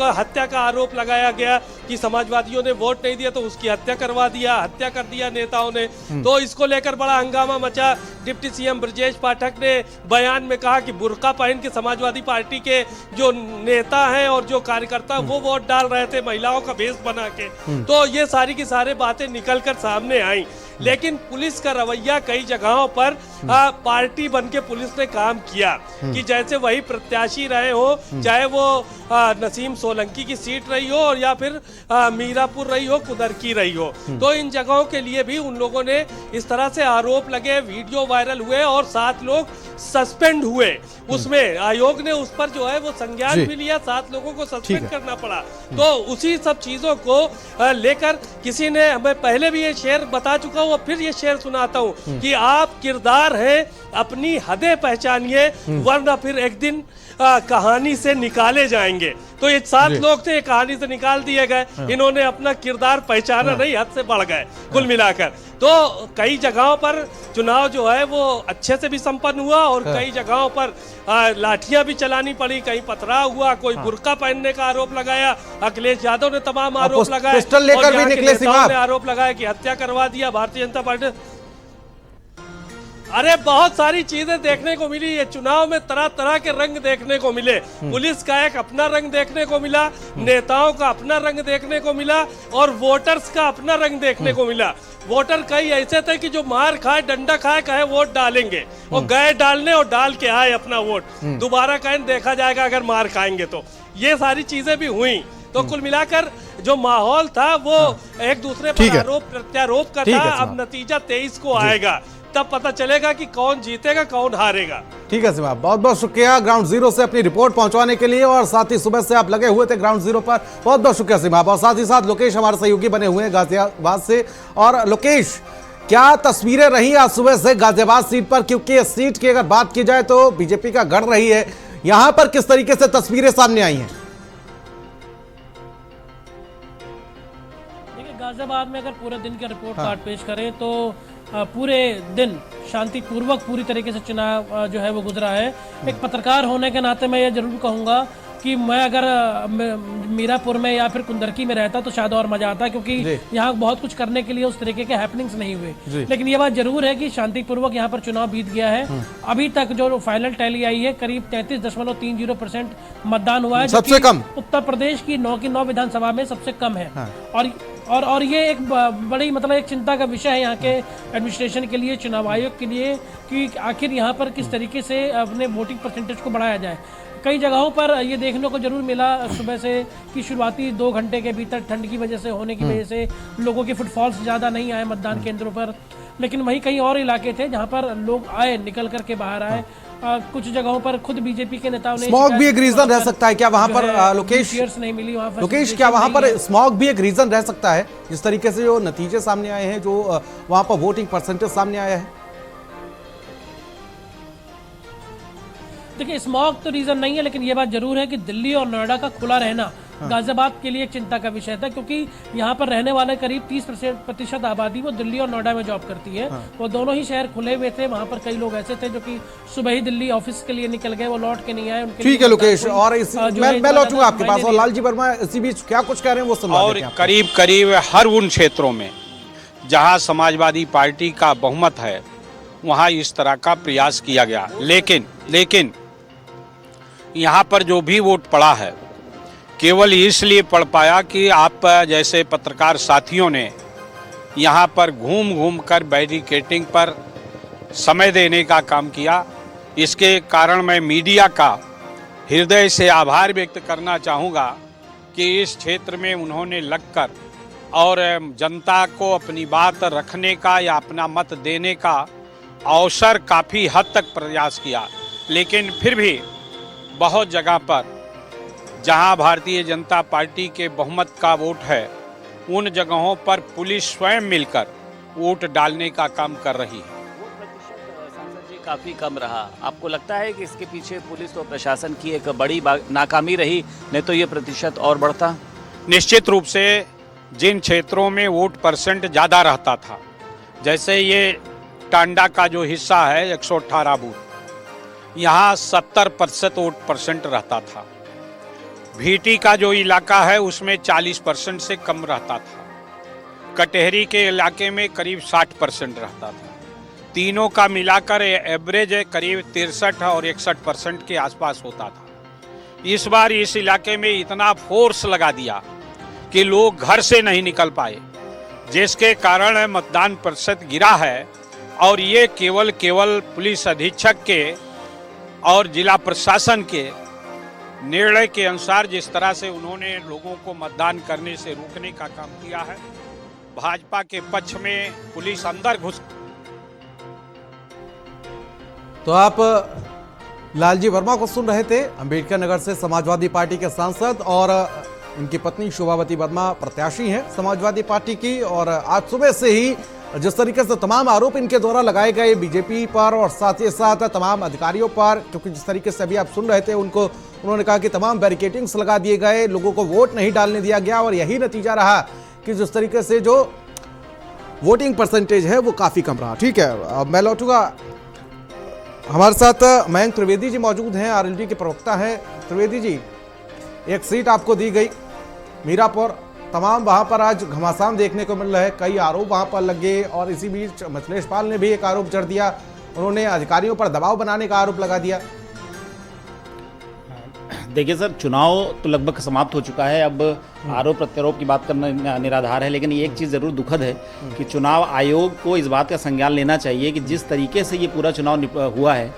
हत्या का आरोप लगाया गया कि समाजवादियों ने वोट नहीं दिया तो उसकी हत्या करवा दिया, हत्या कर दिया नेताओं ने। तो इसको लेकर बड़ा हंगामा मचा। डिप्टी सीएम ब्रजेश पाठक ने बयान में कहा कि बुर्का पहन के समाजवादी पार्टी के जो नेता हैं और जो कार्यकर्ता वो वोट डाल रहे थे महिलाओं का भेष बना के। तो ये सारी की सारी बातें निकल कर सामने आई। लेकिन पुलिस का रवैया कई जगहों पर पार्टी बनके पुलिस ने काम किया कि जैसे वही प्रत्याशी रहे हो, चाहे वो नसीम सोलंकी की सीट रही हो और या फिर मीरापुर रही हो, कुदरकी रही हो, तो इन जगहों के लिए भी उन लोगों ने इस तरह से आरोप लगे, वीडियो वायरल हुए और 7 लोग सस्पेंड हुए। उसमें आयोग ने उस पर जो है वो संज्ञान भी लिया, 7 लोगों को सस्पेंड करना पड़ा। तो उसी सब चीजों को लेकर किसी ने, मैं पहले भी ये शेर बता चुका हूँ, फिर ये शेर सुनाता हूँ कि आप किरदार हैं, अपनी हदें पहचानिए, वरना फिर एक दिन कहानी से निकाले जाएंगे। तो ये 7 लोग थे, कहानी से निकाल दिए गए। इन्होंने अपना किरदार पहचाना नहीं, हद से बढ़ गए कुल मिलाकर। तो कई जगहों पर चुनाव जो है वो अच्छे से भी संपन्न हुआ और कई जगहों पर लाठियां भी चलानी पड़ी, कहीं पथराव हुआ, कोई बुर्का पहनने का आरोप लगाया। अखिलेश यादव ने तमाम आरोप लगाए, पिस्टल लेकर भी निकले नेताओं ने आरोप लगाया कि हत्या करवा दिया भारतीय जनता पार्टी। अरे बहुत सारी चीजें देखने को मिली। ये चुनाव में तरह तरह के रंग देखने को मिले। पुलिस का एक अपना रंग देखने को मिला, नेताओं का अपना रंग देखने को मिला और वोटर्स का अपना रंग देखने को मिला। वोटर कई ऐसे थे कि जो मार खाए, डंडा खाए, कहे वोट डालेंगे और गए डालने और डाल के आए अपना वोट। दोबारा कहीं देखा जाएगा अगर मार खाएंगे तो। ये सारी चीजें भी हुई। तो कुल मिलाकर जो माहौल था वो एक दूसरे पर आरोप प्रत्यारोप का था। अब नतीजा 23 को आएगा, तब पता चलेगा कि कौन जीतेगा कौन हारेगा। ठीक है सिमा, बहुत बहुत शुक्रिया ग्राउंड जीरो से अपनी रिपोर्ट पहुंचाने के लिए, और साथ ही सुबह से आप लगे हुए थे ग्राउंड जीरो पर। बहुत बहुत शुक्रिया सिमा। और साथ ही साथ लोकेश हमारे सहयोगी बने हुए हैं गाजियाबाद से। और लोकेश, क्या तस्वीरें रही आज सुबह से गाजियाबाद सीट पर, क्योंकि इस सीट की अगर बात की जाए तो बीजेपी का गढ़ रही है, यहां पर किस तरीके से तस्वीरें सामने आई हैं? देखिए, गाजियाबाद में अगर पूरे दिन का रिपोर्ट कार्ड पेश करें तो पूरे दिन शांतिपूर्वक पूरी तरीके से चुनाव जो है वो गुजरा है। एक पत्रकार होने के नाते मैं ये जरूर कहूँगा कि मैं अगर मीरापुर में या फिर कुंदरकी में रहता तो शायद और मजा आता, क्योंकि यहाँ बहुत कुछ करने के लिए उस तरीके के हैपनिंग्स नहीं हुए। लेकिन ये बात जरूर है कि शांतिपूर्वक यहाँ पर चुनाव बीत गया है। अभी तक जो फाइनल टैली आई है करीब 33.30% मतदान हुआ है, सबसे कम उत्तर प्रदेश की 9 की 9 विधानसभा में सबसे कम है। और ये एक बड़ी मतलब एक चिंता का विषय है यहाँ के एडमिनिस्ट्रेशन के लिए, चुनाव आयोग के लिए, कि आखिर यहाँ पर किस तरीके से अपने वोटिंग परसेंटेज को बढ़ाया जाए। कई जगहों पर ये देखने को जरूर मिला सुबह से कि शुरुआती 2 घंटे के भीतर ठंड की वजह से होने की वजह से लोगों के फुटफॉल्स ज़्यादा नहीं आए मतदान केंद्रों पर। लेकिन वहीं कई और इलाके थे जहाँ पर लोग आए, निकल करके बाहर आए। कुछ जगहों पर खुद बीजेपी के नेताओं ने स्मॉग भी एक रीजन रह सकता है क्या वहां पर लोकेश? नहीं मिली वहां पर। लोकेश, क्या वहां पर स्मॉग भी एक रीजन रह सकता है, जिस तरीके से जो नतीजे सामने आए हैं, जो वहां पर वोटिंग परसेंटेज सामने आया है? देखिए, स्मॉग तो रीजन नहीं है, लेकिन ये बात जरूर है कि दिल्ली और नोएडा का खुला रहना गाजियाबाद के लिए एक चिंता का विषय था, क्योंकि यहाँ पर रहने वाले करीब 30% आबादी वो दिल्ली और नोएडा में जॉब करती है। वो दोनों ही शहर खुले हुए थे। वहाँ पर कई लोग ऐसे थे जो कि सुबह ही दिल्ली ऑफिस के लिए निकल गए, वो लौट के नहीं आए। ठीक है लोकेश, और मैं लौटूंगा आपके पास। और लालजी वर्मा इसी बीच क्या कुछ कह रहे हैं वो सुनवा देते हैं। और करीब करीब हर उन क्षेत्रों में जहाँ समाजवादी पार्टी का बहुमत है वहाँ इस तरह का प्रयास किया गया। लेकिन यहाँ पर जो भी वोट पड़ा है केवल इसलिए पड़ पाया कि आप जैसे पत्रकार साथियों ने यहाँ पर घूम घूम कर बैरिकेडिंग पर समय देने का काम किया। इसके कारण मैं मीडिया का हृदय से आभार व्यक्त करना चाहूँगा कि इस क्षेत्र में उन्होंने लगकर और जनता को अपनी बात रखने का या अपना मत देने का अवसर काफ़ी हद तक प्रयास किया। लेकिन फिर भी बहुत जगह पर जहां भारतीय जनता पार्टी के बहुमत का वोट है उन जगहों पर पुलिस स्वयं मिलकर वोट डालने का काम कर रही है। सांसद जी काफ़ी कम रहा। आपको लगता है कि इसके पीछे पुलिस और प्रशासन की एक बड़ी नाकामी रही, नहीं तो ये प्रतिशत और बढ़ता? निश्चित रूप से जिन क्षेत्रों में वोट परसेंट ज़्यादा रहता था, जैसे ये टांडा का जो हिस्सा है 118 बूथ, यहाँ 70% वोट परसेंट रहता था। भीटी का जो इलाका है उसमें 40% से कम रहता था। कटहरी के इलाके में करीब 60% रहता था। तीनों का मिलाकर एवरेज करीब 63 और 61% के आसपास होता था। इस बार इस इलाके में इतना फोर्स लगा दिया कि लोग घर से नहीं निकल पाए, जिसके कारण मतदान प्रतिशत गिरा है। और ये केवल पुलिस अधीक्षक के और जिला प्रशासन के निर्णय के अनुसार जिस तरह से उन्होंने लोगों को मतदान करने से रोकने का काम किया है, भाजपा के पक्ष में पुलिस अंदर घुस। तो आप लालजी वर्मा को सुन रहे थे, अंबेडकर नगर से समाजवादी पार्टी के सांसद, और इनकी पत्नी शोभावती वर्मा प्रत्याशी हैं समाजवादी पार्टी की। और आज सुबह से ही जिस तरीके से तमाम आरोप इनके द्वारा लगाए गए बीजेपी पर और साथ ही साथ तमाम अधिकारियों पर, क्योंकि जिस तरीके से अभी आप सुन रहे थे उन्होंने कहा कि तमाम बैरिकेडिंग्स लगा दिए गए, लोगों को वोट नहीं डालने दिया गया, और यही नतीजा रहा कि जिस तरीके से जो वोटिंग परसेंटेज है वो काफ़ी कम रहा। ठीक है, अब मैं लौटूंगा। हमारे साथ मयंक त्रिवेदी जी मौजूद हैं, आरएलडी के प्रवक्ता हैं। त्रिवेदी जी, एक सीट आपको दी गई मीरापुर, तमाम वहां पर आज घमासान देखने को मिल रहा है, कई आरोप वहां पर लगे, और इसी बीच मिथिलेश पाल ने भी एक आरोप जड़ दिया, उन्होंने अधिकारियों पर दबाव बनाने का आरोप लगा दिया। देखिए सर, चुनाव तो लगभग समाप्त हो चुका है, अब आरोप प्रत्यारोप की बात करना निराधार है। लेकिन एक चीज़ ज़रूर दुखद है कि चुनाव आयोग को इस बात का संज्ञान लेना चाहिए कि जिस तरीके से ये पूरा चुनाव हुआ है,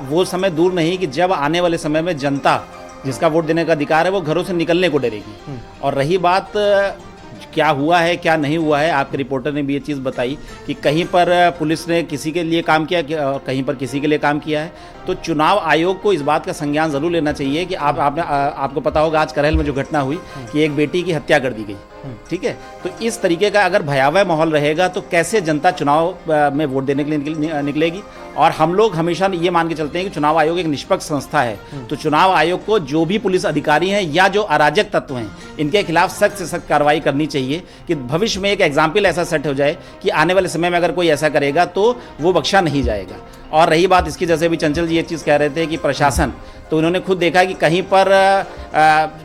वो समय दूर नहीं कि जब आने वाले समय में जनता जिसका वोट देने का अधिकार है वो घरों से निकलने को डरेगी। और रही बात क्या हुआ है क्या नहीं हुआ है, आपके रिपोर्टर ने भी ये चीज़ बताई कि कहीं पर पुलिस ने किसी के लिए काम किया और कहीं पर किसी के लिए काम किया है। तो चुनाव आयोग को इस बात का संज्ञान ज़रूर लेना चाहिए कि आपको पता होगा आज करहल में जो घटना हुई कि एक बेटी की हत्या कर दी गई, ठीक है। तो इस तरीके का अगर भयावह माहौल रहेगा तो कैसे जनता चुनाव में वोट देने के लिए निकलेगी। और हम लोग हमेशा ये मान के चलते हैं कि चुनाव आयोग एक निष्पक्ष संस्था है, तो चुनाव आयोग को जो भी पुलिस अधिकारी हैं या जो अराजक तत्व हैं इनके खिलाफ सख्त से सख्त कार्रवाई करनी चाहिए कि भविष्य में एक एग्जाम्पल ऐसा सेट हो जाए कि आने वाले समय में अगर कोई ऐसा करेगा तो वो बख्शा नहीं जाएगा। और रही बात इसकी, जैसे भी चंचल जी ये चीज़ कह रहे थे कि प्रशासन, तो उन्होंने खुद देखा कि कहीं पर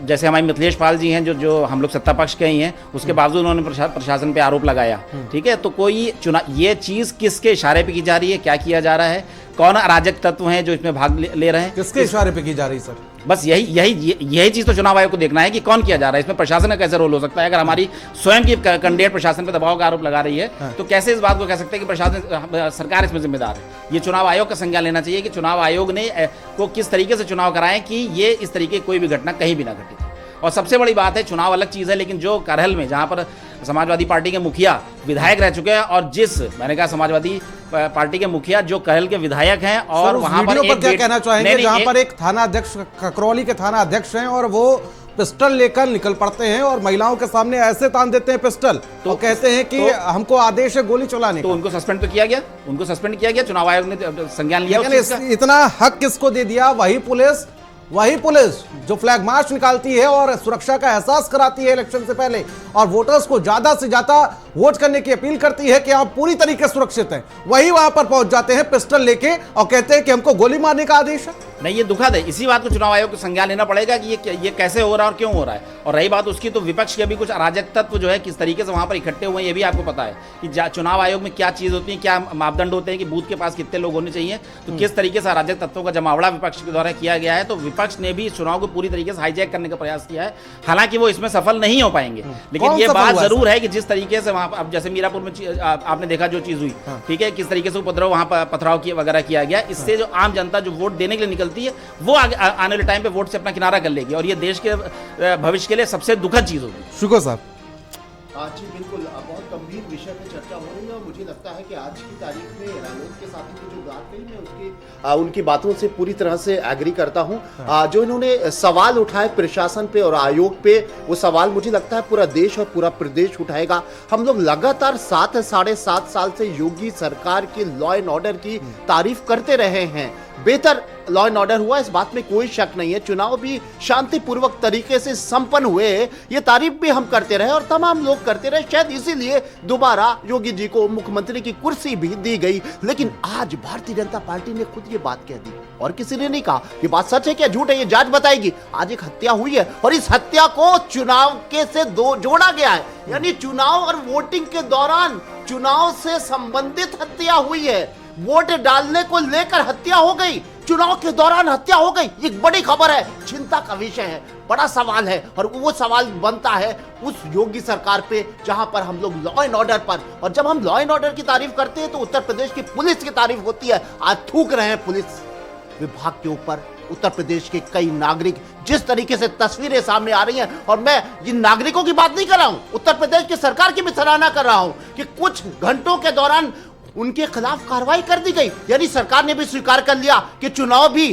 जैसे हमारे मिथिलेश पाल जी हैं जो हम लोग सत्ता पक्ष के ही हैं, उसके बावजूद उन्होंने प्रशासन पे आरोप लगाया, ठीक है। तो कोई ये चीज़ किसके इशारे पे की जा रही है, क्या किया जा रहा है, कौन अराजक तत्व हैं जो इसमें भाग ले रहे हैं, किसके इशारे पे की जा रही सर? बस यही चीज़ तो चुनाव आयोग को देखना है कि कौन किया जा रहा है, इसमें प्रशासन का कैसे रोल हो सकता है। अगर हमारी स्वयं की कैंडिडेट प्रशासन पर दबाव का आरोप लगा रही है तो कैसे इस बात को कह सकते हैं कि प्रशासन सरकार इसमें जिम्मेदार है। ये चुनाव आयोग का संज्ञान लेना चाहिए कि चुनाव आयोग ने को किस तरीके से चुनाव कराएं कि ये इस तरीके की कोई भी घटना कहीं भी ना घटित हो। और सबसे बड़ी बात है, चुनाव अलग चीज़ है, लेकिन जो करहल में जहाँ पर समाजवादी पार्टी के मुखिया विधायक रह चुके हैं, और जिस मैंने कहा समाजवादी पार्टी के मुखिया जो करहल के विधायक हैं, और वहाँ पर क्या कहना चाहेंगे जहाँ पर एक थाना अध्यक्ष, ककरौली के थाना अध्यक्ष हैं, और वो पिस्टल लेकर निकल पड़ते हैं और महिलाओं के सामने ऐसे तान देते हैं पिस्टल, तो कहते हैं कि हमको आदेश है गोली चलाने का। तो उनको सस्पेंड तो किया गया, उनको सस्पेंड किया गया, चुनाव आयोग ने संज्ञान लिया। इतना हक किसको दे दिया? वही पुलिस जो फ्लैग मार्च निकालती है और सुरक्षा का एहसास कराती है इलेक्शन से पहले, और वोटर्स को ज्यादा से ज्यादा वोट करने की अपील करती है कि आप पूरी तरीके से सुरक्षित हैं, वही वहां पर पहुंच जाते हैं पिस्टल लेके और कहते हैं कि हमको गोली मारने का आदेश है। नहीं, ये दुखद है। इसी बात को चुनाव आयोग को संज्ञान लेना पड़ेगा कि ये कैसे हो रहा है और क्यों हो रहा है। और रही बात उसकी, तो विपक्ष के भी कुछ अराजक तत्व जो है किस तरीके से वहां पर इकट्ठे हुए हैं, ये भी आपको पता है कि चुनाव आयोग में क्या चीज़ होती है, क्या मापदंड होते हैं कि बूथ के पास कितने लोग होने चाहिए। तो किस तरीके से अराजक तत्वों का जमावड़ा विपक्ष के द्वारा किया गया है। तो विपक्ष ने भी चुनाव को पूरी तरीके से हाईजैक करने का प्रयास किया है। हालांकि वो इसमें सफल नहीं हो पाएंगे, लेकिन ये बात जरूर है कि जिस तरीके से वहां अब जैसे मीरापुर में आपने देखा जो चीज हुई, ठीक है, किस तरीके से उपद्रव वहां पर पथराव वगैरह किया गया, इससे जो आम जनता जो वोट देने के लिए निकलती है वो आने वाले टाइम पे वोट से अपना किनारा कर लेगी और ये देश के भविष्य के लिए सबसे दुखद चीज होगी। शुक्र साहब। जी बिल्कुल, बहुत गंभीर विषय पे चर्चा हो रही है और मुझे लगता है कि आज की तारीख में रालोद के साथी की जो बात कही, मैं उसकी उनकी बातों से पूरी तरह से एग्री करता हूं। जो इन्होंने सवाल उठाए प्रशासन पे और आयोग पे, वो सवाल मुझे लगता है पूरा देश और पूरा प्रदेश उठाएगा। हम लोग लगातार 7-7.5 साल से योगी सरकार की लॉ एंड ऑर्डर की तारीफ करते रहे हैं। बेहतर लॉ एंड ऑर्डर हुआ, इस बात में कोई शक नहीं है। चुनाव भी शांतिपूर्वक तरीके से संपन्न हुए, ये तारीफ भी हम करते रहे और तमाम लोग करते रहे। शायद इसीलिए दोबारा योगी जी को मुख्यमंत्री की कुर्सी भी दी गई। लेकिन आज भारतीय जनता पार्टी ने खुद ये बात कह दी और किसी ने नहीं कहा कि बात सच है क्या झूठ है, ये जांच बताएगी। आज एक हत्या हुई है और इस हत्या को चुनाव के से जोड़ा गया है, यानी चुनाव और वोटिंग के दौरान चुनाव से संबंधित हत्या हुई है। वोट डालने को लेकर हत्या हो गई, चुनाव के दौरान हत्या हो गई। ये बड़ी खबर है, चिंता का विषय है, बड़ा सवाल है। और वो सवाल बनता है उस योगी सरकार पे जहां पर हम लोग लॉ एंड ऑर्डर पर, और जब हम लॉ एंड ऑर्डर की तारीफ करते हैं तो उत्तर प्रदेश की पुलिस की तारीफ होती है। आज थूक रहे हैं पुलिस विभाग के ऊपर उत्तर प्रदेश के कई नागरिक, जिस तरीके से तस्वीरें सामने आ रही हैं। और मैं इन नागरिकों की बात नहीं कर रहा हूं, उत्तर प्रदेश की सरकार की भी सराहना कर रहा हूं कि कुछ घंटों के दौरान उनके खिलाफ कार्रवाई कर दी गई। यानी सरकार ने भी स्वीकार कर लिया कि चुनाव भी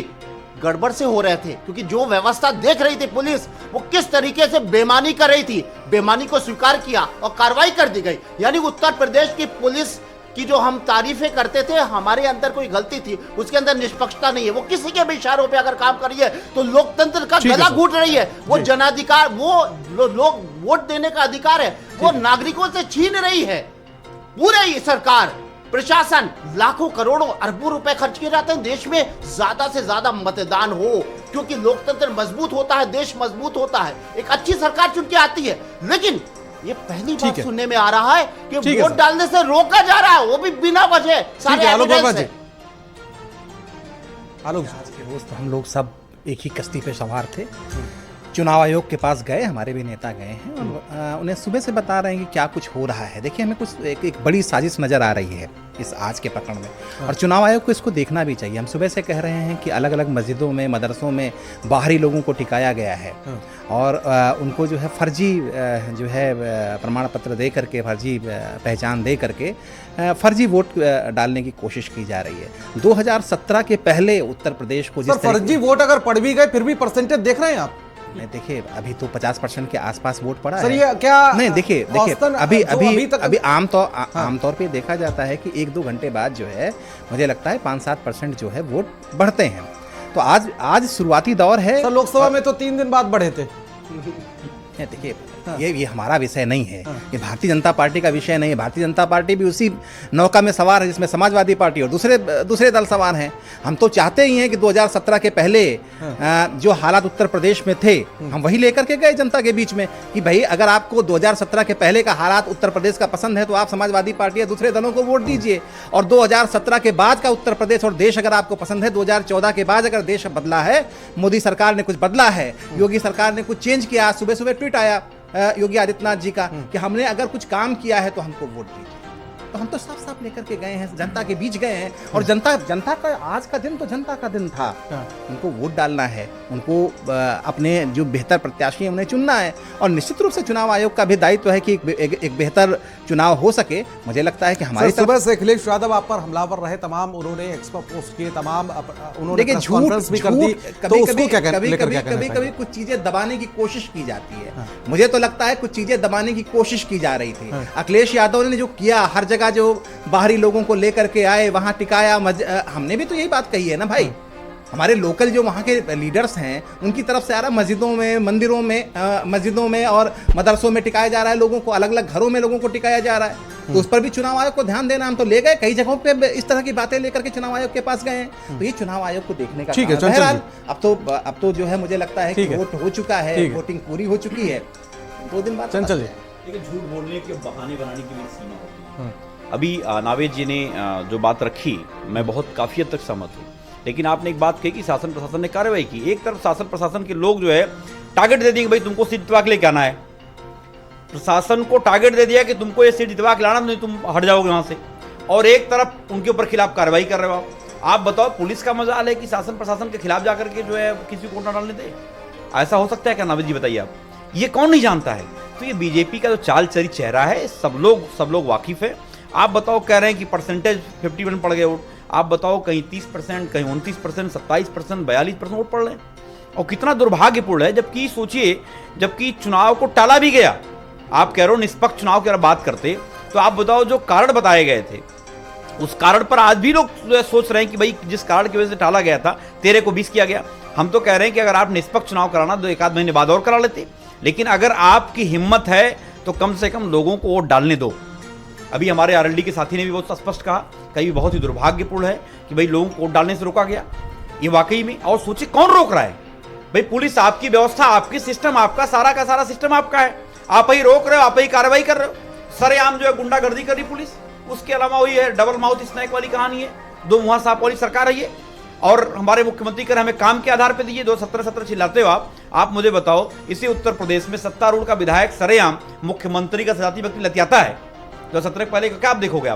गड़बड़ से हो रहे थे, क्योंकि जो व्यवस्था देख रही थी पुलिस, वो किस तरीके से बेईमानी कर रही थी, बेईमानी को स्वीकार किया और कार्रवाई कर दी गई। यानी उत्तर प्रदेश की पुलिस की जो हम तारीफें करते थे, हमारे अंदर कोई गलती थी, उसके अंदर निष्पक्षता नहीं है। वो किसी के भी इशारों पे अगर काम कर रही है तो लोकतंत्र का गला घूट रही है। वो जनाधिकार, वो लोग वोट देने का अधिकार है, वो नागरिकों से छीन रही है। पूरे सरकार, प्रशासन, लाखों करोड़ों अरबों रुपए खर्च किए जाते हैं देश में ज्यादा से ज्यादा मतदान हो, क्योंकि लोकतंत्र मजबूत होता है, देश मजबूत होता है, एक अच्छी सरकार चुन के आती है। लेकिन ये पहली बार सुनने में आ रहा है कि वोट डालने से रोका जा रहा है, वो भी बिना वजह। सारे एविडेंस है। आलोक के रोज तो हम लोग सब एक ही कश्ती पे सवार थे। चुनाव आयोग के पास गए, हमारे भी नेता गए हैं और उन्हें सुबह से बता रहे हैं कि क्या कुछ हो रहा है। देखिए, हमें कुछ एक बड़ी साजिश नज़र आ रही है इस आज के प्रकरण में, और चुनाव आयोग को इसको देखना भी चाहिए। हम सुबह से कह रहे हैं कि अलग अलग मस्जिदों में, मदरसों में बाहरी लोगों को टिकाया गया है और उनको जो है फर्जी जो है प्रमाण पत्र दे करके, फर्जी पहचान दे करके फर्जी वोट डालने की कोशिश की जा रही है। 2017 के पहले उत्तर प्रदेश को जिस फर्जी वोट अगर पड़ भी गए फिर भी परसेंटेज देख रहे हैं आप? नहीं, देखिए, अभी तो 50% के आसपास वोट पड़ा सर, है। ये क्या नहीं, देखिए अभी आमतौर पे देखा जाता है कि 1-2 घंटे बाद जो है, मुझे लगता है 5-7% जो है वोट बढ़ते हैं। तो आज शुरुआती दौर है। सर, लोकसभा में तो 3 दिन बाद बढ़े थे। देखिए, ये हमारा विषय नहीं है, ये भारतीय जनता पार्टी का विषय नहीं है। भारतीय जनता पार्टी भी उसी नौका में सवार है जिसमें समाजवादी पार्टी और दूसरे दल सवार हैं। हम तो चाहते ही हैं कि 2017 के पहले जो हालात उत्तर प्रदेश में थे, हम वही लेकर के गए जनता के बीच में कि भाई, अगर आपको 2017 के पहले का हालात उत्तर प्रदेश का पसंद है तो आप समाजवादी पार्टी या दूसरे दलों को वोट दीजिए, और 2017 के बाद का उत्तर प्रदेश और देश अगर आपको पसंद है, 2014 के बाद अगर देश बदला है, मोदी सरकार ने कुछ बदला है, योगी सरकार ने कुछ चेंज किया। सुबह सुबह ट्वीट आया योगी आदित्यनाथ जी का कि हमने अगर कुछ काम किया है तो हमको वोट दीजिए। तो हम तो साफ साफ लेकर के गए हैं, जनता के बीच गए हैं, और जनता का आज का दिन तो जनता का दिन था। उनको वोट डालना है, उनको अपने जो बेहतर प्रत्याशी हैं उन्हें चुनना है, और निश्चित रूप से चुनाव आयोग का भी दायित्व है कि एक बेहतर चुनाव हो सके। मुझे लगता है कि हमारी सुबह से अखिलेश यादव आप पर हमलावर रहे, तमाम उन्होंने एक्सपो पोस्ट किए, तमाम उन्होंने प्रेस कॉन्फ्रेंस भी कर दी, तो उसको क्या कभी कुछ चीजें दबाने की कोशिश की जाती है। मुझे तो लगता है कुछ चीजें दबाने की कोशिश की जा रही थी। अखिलेश यादव ने जो किया, हर जगह जो बाहरी लोगों को लेकर के आए, वहां टिकाया, हमने भी तो यही बात कही है ना भाई हमारे लोकल जो वहाँ के लीडर्स हैं उनकी तरफ से आ रहा है, मस्जिदों में, मस्जिदों में और मदरसों में टिकाया जा रहा है, लोगों को अलग अलग घरों में लोगों को टिकाया जा रहा है। तो उस पर भी चुनाव आयोग को ध्यान देना। हम तो ले गए कई जगहों पे इस तरह की बातें लेकर के चुनाव आयोग के पास गए हैं, तो ये चुनाव आयोग को देखने का ठीक है। बहरहाल अब तो जो है मुझे लगता है कि वोट हो चुका है, वोटिंग पूरी हो चुकी है, 2 दिन बाद चंचल जी, लेकिन झूठ बोलने के बहाने बनाने की भी सीमा होती है। अभी नावेद जी ने जो बात रखी, मैं बहुत काफी हद तक सहमत हूँ, लेकिन आपने एक बात कही कि शासन प्रशासन ने कार्रवाई की। एक तरफ शासन प्रशासन के लोग जो है टारगेट दे देंगे, भाई तुमको सीट जितवा के लेके आना है, प्रशासन को टारगेट दे दिया कि तुमको ये सीट जितवा के लाना, नहीं तुम हट जाओगे वहां से, और एक तरफ उनके ऊपर खिलाफ कार्रवाई कर रहे हो आप बताओ, पुलिस का मजाल है कि शासन प्रशासन के खिलाफ जाकर के जो है किसी को वोट ना डालने दे? ऐसा हो सकता है क्या नावेद जी, बताइए आप? ये कौन नहीं जानता है? तो ये बीजेपी का जो चाल चली चेहरा है, सब लोग वाकिफ है। आप बताओ, कह रहे हैं कि परसेंटेज 51 पड़ गए वोट, आप बताओ कहीं 30%, कहीं 29%, 27%, 42% वोट पड़ रहे हैं, और कितना दुर्भाग्यपूर्ण है। जबकि सोचिए, जबकि चुनाव को टाला भी गया, आप कह रहे हो निष्पक्ष चुनाव की अगर बात करते, तो आप बताओ जो कारण बताए गए थे उस कारण पर आज भी लोग सोच रहे हैं कि भाई जिस कारण की वजह से टाला गया था 13 को 20 किया गया। हम तो कह रहे हैं कि अगर आप निष्पक्ष चुनाव कराना तो 1 आध महीने बाद और करा लेते, लेकिन अगर आपकी हिम्मत है तो कम से कम लोगों को वोट डालने दो। अभी हमारे आरएलडी के साथी ने भी बहुत स्पष्ट कहा कि ये बहुत ही दुर्भाग्यपूर्ण है कि भाई लोगों को वोट डालने से रोका गया, ये वाकई में। और सोचिए कौन रोक रहा है भाई? पुलिस आपकी व्यवस्था, आपकी सिस्टम, आपका सारा का सारा सिस्टम आपका है, आप ही रोक रहे हो, आप ही कार्रवाई कर रहे हो। सरेआम जो है गुंडागर्दी कर रही पुलिस, उसके अलावा वही है डबल माउथ स्नैक वाली कहानी है, 2 मुंहा सांप वाली सरकार है ये। और हमारे मुख्यमंत्री कर हमें काम के आधार पर दीजिए, 217 चिल्लाते हो आप मुझे बताओ, इसी उत्तर प्रदेश में सत्तारूढ़ का विधायक सरेआम मुख्यमंत्री का जाति व्यक्ति लतियाता है, 217 पहले क्या आप देखोगे?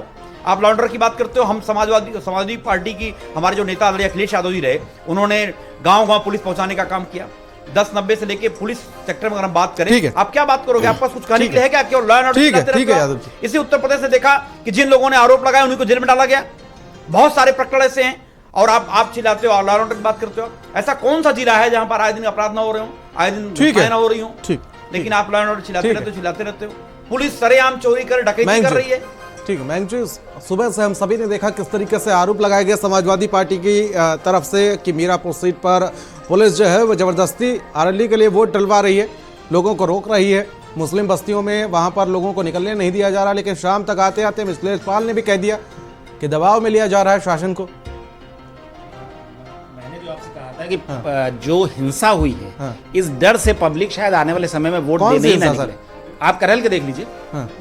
आप लॉन्डर की बात करते हो। हम समाजवादी पार्टी की हमारे जो नेता अखिलेश यादव जी रहे, उन्होंने गांव-गांव पुलिस पहुंचाने का काम किया, 10-90 से लेके पुलिस सेक्टर में अगर हम बात करें, आप क्या बात करोगे? आपके पास कुछ कहने के लिए है क्या? केवल लॉ एंड ऑर्डर? ठीक है यादव जी। इसी उत्तर प्रदेश से देखा कि जिन लोगों ने आरोप लगाया उन्हीं को जेल में डाला गया, बहुत सारे प्रकरण ऐसे हैं, और आप चिल्लाते हो, लॉ एंड ऑर्डर की बात करते हो। ऐसा कौन सा जिला है जहां पर आए दिन अपराध ना हो रहे हो, आए दिन घटनाएं ना हो रही हो, लेकिन आप लॉ एंड ऑर्डर चिल्लाते रहते हो। पुलिस सरेआम चोरी कर डकैती कर रही है। ठीक है मैंग जी, सुबह से हम सभी ने देखा किस तरीके से आरोप लगाए गए समाजवादी पार्टी की तरफ से कि मीरापुर सीट पर पुलिस जो है वो जबरदस्ती आरएलडी के लिए वोट डलवा रही है, लोगों को रोक रही है। मुस्लिम बस्तियों में वहां पर लोगों को निकलने नहीं दिया जा रहा, लेकिन शाम तक आते आते मिथिलेश पाल ने भी कह दिया कि दबाव में लिया जा रहा है शासन को। मैंने जो आपसे कहा था कि जो हिंसा हुई है, इस डर से पब्लिक शायद आने वाले समय में वोट देने ही ना निकले। आप करहल के देख लीजिए,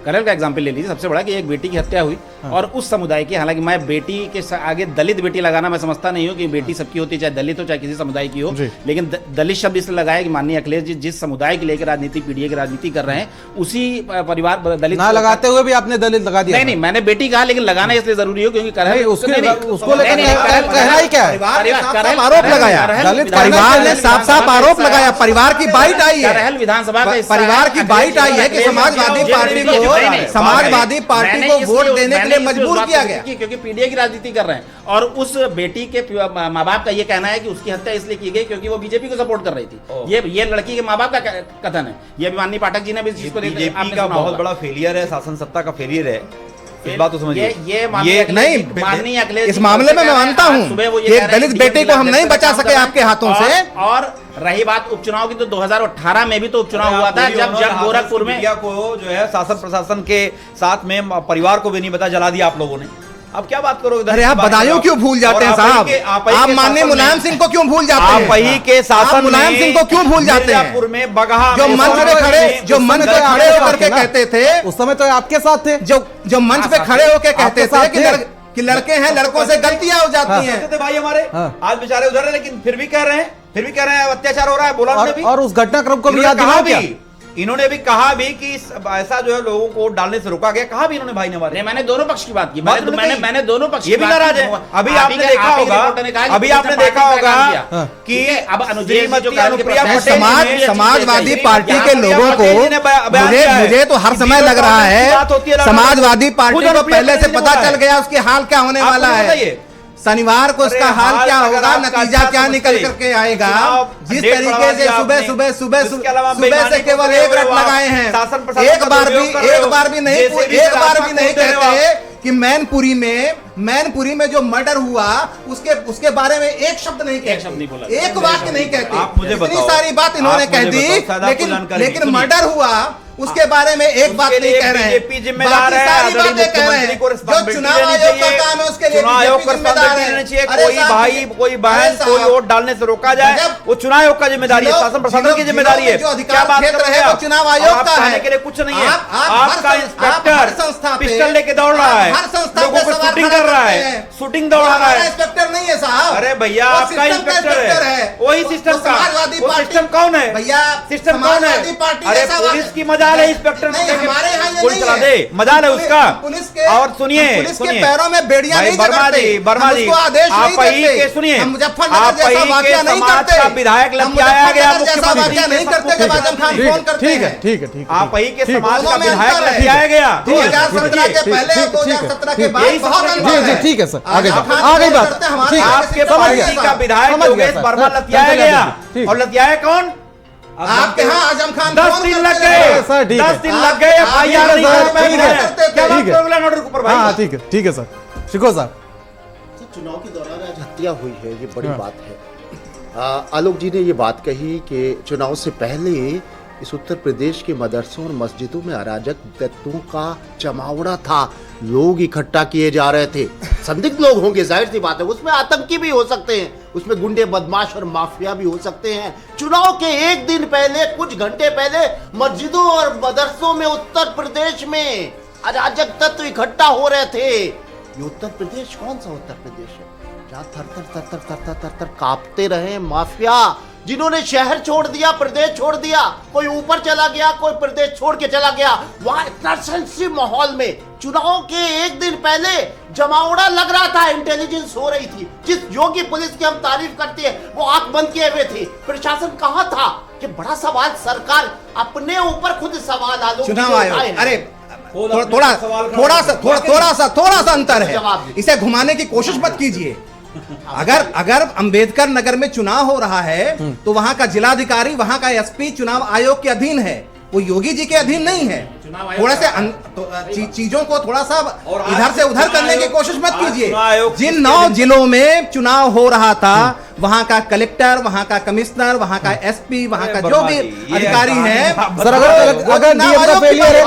करहल का एग्जाम्पल ले लीजिए। सबसे बड़ा कि एक बेटी की हत्या हुई और उस समुदाय की, हालांकि मैं बेटी के आगे दलित बेटी लगाना मैं समझता नहीं हूँ कि बेटी सबकी होती, चाहे दलित हो चाहे किसी समुदाय की हो, लेकिन दलित शब्द इसलिए लगाया कि माननीय अखिलेश जी जिस समुदाय के लेकर राजनीति, पीडीए की राजनीति कर रहे हैं, उसी परिवार दलित ना लगाते हुए भी आपने दलित लगा दिया। नहीं, मैंने बेटी कहा, लेकिन लगाना इसलिए जरूरी हो क्योंकि करहल उसको कहना ही क्या है, आरोप लगाया, परिवार ने साफ साफ आरोप लगाया, परिवार की बाइट आई है, करहल विधानसभा का परिवार की बाइट आई है कि समाजवादी पार्टी को वोट देने के लिए मजबूर किया गया, क्योंकि पीडीए की राजनीति कर रहे हैं। और उस बेटी के माँ बाप का ये कहना है कि उसकी हत्या इसलिए की गई क्योंकि वो बीजेपी को सपोर्ट कर रही थी। ये लड़की के माँ बाप का कथन है। ये भी माननीय पाठक जी ने भी बीजेपी का बहुत बड़ा फेलियर है, शासन सत्ता का फेलियर है, इस बात को समझिए। ये नहीं माननीय अखिलेश, इस मामले में मैं मानता हूँ एक दलित बेटे को हम नहीं बचा सके आपके हाथों से। और रही बात उपचुनाव की, तो 2018 में भी तो उपचुनाव हुआ था जब गोरखपुर में को जो है शासन प्रशासन के साथ में परिवार को भी नहीं बता, जला दिया आप लोगों ने। अब क्या बात करोगे? अरे आप बदायूं क्यों भूल जाते हैं साहब? आप माननीय मुलायम सिंह को क्यों भूल जाते हैं? आप वही के शासन मुलायम सिंह को क्यों भूल जाते हैं? में बगहा जो मंच पे खड़े होकर के कहते थे, उस समय तो आपके साथ थे, जो मंच पे खड़े होकर कहते थे कि लड़के हैं, लड़कों से गलतियां हो जाती हैं। भाई हमारे आज बेचारे उधर है, लेकिन फिर भी कह रहे हैं अत्याचार हो रहा है। बोला और उस घटनाक्रम को भी याद दिलाओ क्या? इन्होंने भी कहा भी कि ऐसा जो है लोगों को डालने से रोका गया, कहा भी इन्होंने भाई ने हमारे। मैंने दोनों पक्ष की बात की, मैंने दोनों पक्ष ये भी नाराज है। अभी आपने देखा होगा कि अब समाजवादी पार्टी के लोगों को, मुझे तो हर समय लग रहा है समाजवादी पार्टी को पहले से पता चल गया उसकी हाल क्या होने वाला है, शनिवार को इसका हाल क्या होगा, नतीजा क्या निकल करके आएगा। जिस तरीके से सुबह से केवल एक रट लगाए हैं, एक बार भी नहीं कहते कि मैनपुरी में जो मर्डर हुआ उसके बारे में एक शब्द नहीं कहते, एक वाक्य नहीं कहते। आप मुझे इतनी बताओ, सारी बात इन्होंने कह दी, लेकिन मर्डर हुआ उसके बारे में एक बात नहीं कह रहे हैं। बीजेपी जिम्मेदार है, सारी बातें कह रहे हैं। जो चुनाव आयोग का काम है उसके लिए चुनाव आयोग को जिम्मेदार है। चाहिए। कोई भाई कोई बहन कोई वोट डालने से रोका जाए, वो चुनाव आयोग का जिम्मेदारी है, शासन प्रशासन की जिम्मेदारी है। जो अधिकार क्षेत्र है वो चुनाव आयोग का है, के लिए कुछ नहीं है। आपका इंस्पेक्टर पिस्टल लेके दौड़ रहा है, लोगों को शूटिंग कर रहा है, शूटिंग दौड़ रहा है। इंस्पेक्टर नहीं है साहब। अरे भैया आपका इंस्पेक्टर है, वही सिस्टम का। वो सिस्टम कौन है भैया? सिस्टम कौन है? अरे पुलिस की मजाल है, इंस्पेक्टर हमारे यहाँ ये पुलिस नहीं चला है। दे, मजाल है उसका। पुलिस के और सुनिए पुलिस के पैरों में बेड़ियां नहीं वर्मा जगाते। जी, वर्मा जी, आदेश आप नहीं ही देते। के सुनिए, हम मुजफ्फरनगर आप जैसा ही वाकया के नहीं समाज करते। का विधायक हम लतियाया गया मुजफ्फरनगर जैसा मुख्यमंत्री वाकया नहीं करते कि आजम खान फोन करते हैं। ठीक है आप ही के समाज का दोनों में विधायक अंतर है। लतियाया गया। 2017 के पहले और 2017 के बाद यही बहुत समझ अंतर गए। है। ठीक है सर, आगे आजम बात खान आ गई फोन बात। करते हैं, हमारे ठीक है, यहाँ आपके से समझ पार्टी गया का साहब। विधायक समझ गया योगेश सर। वर्मा सर, लतियाया चलिए, गया। ठीक। और लतियाया कौन? आपके यहाँ आजम खान 10 फोन दिन करते लग रहे। गए, सर, ठीक है। 10 दिन लग गए, FIR नहीं सर, कर पाए। ठीक है। क्या बात ठीक है। करोगे ऑर्डर के ऊपर भाई? हाँ ठीक है सर, शिको साहब। चुनाव के दौरान आज हत्या हुई है, ये बड़ी बात है। आलोक जी ने ये बात कही कि चुनाव से पहले इस उत्तर प्रदेश के मदरसों और मस्जिदों में अराजक तत्वों का जमावड़ा था, लोग इकट्ठा किए जा रहे थे। संदिग्ध लोग होंगे, जाहिर सी बात है, उसमें आतंकी भी हो सकते हैं, उसमें गुंडे बदमाश और माफिया भी हो सकते हैं। चुनाव के एक दिन पहले, कुछ घंटे पहले मस्जिदों और मदरसों में उत्तर प्रदेश में अराजक तत्व इकट्ठा हो रहे थे। ये उत्तर प्रदेश कौन सा उत्तर प्रदेश है जहाँ थर कांपते रहे माफिया, जिन्होंने शहर छोड़ दिया, प्रदेश छोड़ दिया, कोई ऊपर चला गया, कोई प्रदेश छोड़ के चला गया। वहां इतना सेंसिटिव माहौल में चुनाव के एक दिन पहले जमावड़ा लग रहा था, इंटेलिजेंस हो रही थी। जिस योगी पुलिस की हम तारीफ करते हैं वो आंख बंद किए हुए थे। प्रशासन कहाँ था? कि बड़ा सवाल सरकार अपने ऊपर खुद सवाल आलोक चुनाव आयोग, अरे थोड़ा सा अंतर है, इसे घुमाने की कोशिश मत कीजिए। अगर अंबेडकर नगर में चुनाव हो रहा है तो वहां का जिलाधिकारी, वहां का एसपी चुनाव आयोग के अधीन है, वो योगी जी के अधीन नहीं है। थोड़ा से चीजों को थोड़ा सा इधर से उधर करने की कोशिश मत कीजिए। जिन 9 जिलों में चुनाव हो रहा था वहां का कलेक्टर, वहां का कमिश्नर, वहां का एसपी, वहां का जो भी अधिकारी है, सर अगर डीएम का फेलियर है,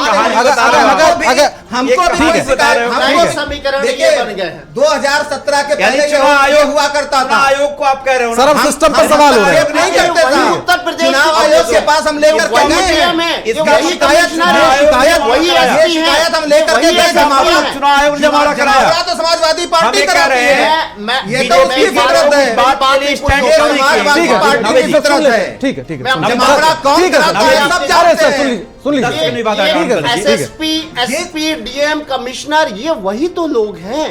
अगर हमको भी कोई शिकायत, हमको समीकरण देखिए बन गए हैं। 2017 के यानी पहले चुनाव ये आयोग हुआ करता था। आयोग को आप कह रहे हो सर अब सिस्टम पर सवाल हो रहा है। नहीं करते वही थे। उत्तर प्रदेश चुनाव की आयोग के वजह पास हम लेकर के वही गए नियम है, हैं। ये इसका वही कमिश्नर है, वही एसपी है, शिकायत हम लेकर के वही गए। एसपी है। चुनाव आयोग ने जमावड़ा कराया। जमावड़ा तो समाजवादी पार्टी हम ये कह कराती रहे है। मैं ये तो उसकी फितरत है। बात के लिए स्टैंड ये क्यों नहीं किए? समाजवादी ठीक है, पार्टी ठीक है, की फितरत है। ठीक है जमावड़ा कौन ठीक है कराता है, सब सर, जानते सर हैं। सुन लीजिए दस मिनट बाद आगे बढ़ लीजिए। एसएसपी, डीएम, कमिश्नर, ये वही तो लोग हैं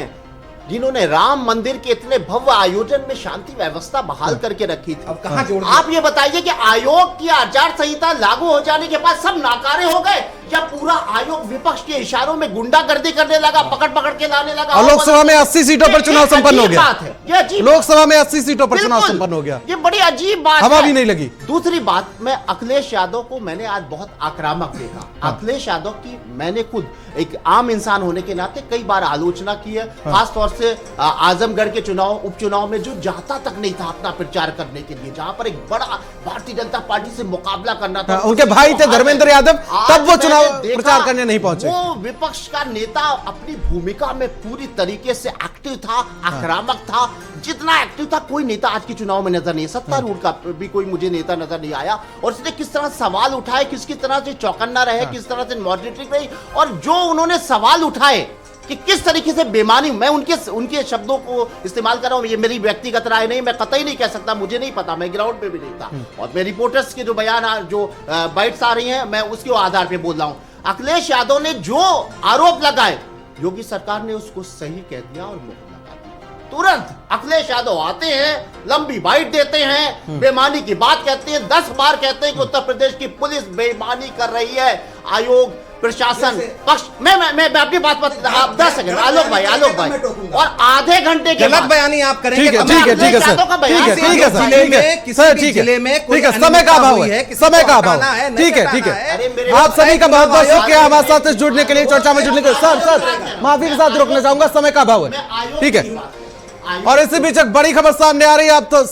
जिन्होंने राम मंदिर के इतने भव्य आयोजन में शांति व्यवस्था बहाल करके रखी थी। अब कहाँ जोड़ आप ये बताइए कि आयोग की आचार संहिता लागू हो जाने के बाद सब नाकारे हो गए या पूरा आयोग विपक्ष के इशारों में गुंडागर्दी करने लगा, पकड़ के लाने लगा? और लोकसभा में 80 सीटों पर चुनाव संपन्न हो अजीब गया। बात है, ये अजीब लोकसभा में 80 सीटों पर चुनाव बिल्कुल, संपन्न हो गया। ये बड़ी अजीब बात हवा है। भी नहीं लगी। दूसरी बात, मैं अखिलेश यादव को मैंने आज बहुत आक्रामक देखा। अखिलेश यादव की मैंने खुद एक आम इंसान होने के नाते कई बार आलोचना की है, खासतौर से आजमगढ़ के चुनाव, उपचुनाव में जो जाता तक नहीं था अपना प्रचार करने के लिए, जहां पर एक बड़ा भारतीय जनता पार्टी से मुकाबला करना था। उनके भाई थे धर्मेंद्र यादव, तब वो चुनाव मैंने देखा प्रचार करने नहीं पहुंचे। वो विपक्ष का नेता अपनी भूमिका में पूरी तरीके से एक्टिव था, आक्रामक था, जितना एक्टिव था कोई नेता आज के चुनाव में नजर नहीं। सत्तारूढ़ का भी कोई मुझे नेता नजर नहीं आया। और उसने किस तरह सवाल उठाए, किस तरह से चौकन्ना रहे, किस तरह से मॉनिटरिंग रही, और जो उन्होंने सवाल उठाए कि किस तरीके से बेमानी, मैं उनके शब्दों को इस्तेमाल कर रहा हूं, ये मेरी व्यक्तिगत राय नहीं, मैं कतई नहीं कह सकता, मुझे नहीं पता, मैं ग्राउंड पे भी नहीं था, और मैं रिपोर्टर्स के जो बयान, जो बाइट्स आ रही हैं, मैं उसके आधार पे बोल रहा हूं। अखिलेश यादव ने जो आरोप लगाए, योगी सरकार ने उसको सही कह दिया और मुक्त लगा दिया। तुरंत अखिलेश यादव आते हैं, लंबी बाइट देते हैं, बेमानी की बात कहते हैं, 10 बार कहते हैं कि उत्तर प्रदेश की पुलिस बेईमानी कर रही है, आयोग प्रशासन पक्ष मैं अपनी बात पर आप 10 सेकंड आलोक भाई और आधे घंटे के गलत बाद बयानी आप करेंगे ठीक है तो ठीक है अखिलेश ठीक है सर यादव का बयान ठीक है ठीक है सर ठीक है किसी सर भी ठीक है जिले में कोई ठीक है समय का अभाव हुई है, है किसी समय को का अभाव हटाना है, है नहीं ठीक है हटाना ठीक है अरे मेरे आप भाई, सभी का बहुत बहुत भाई, शुक्रिया हमारे साथ जुड़ने के लिए, चर्चा में जुड़ने के लिए। सर माफी के साथ रोकना चाहूंगा, समय का अभाव है ठीक है। और इसी बीच एक बड़ी खबर सामने आ रही है, आप तो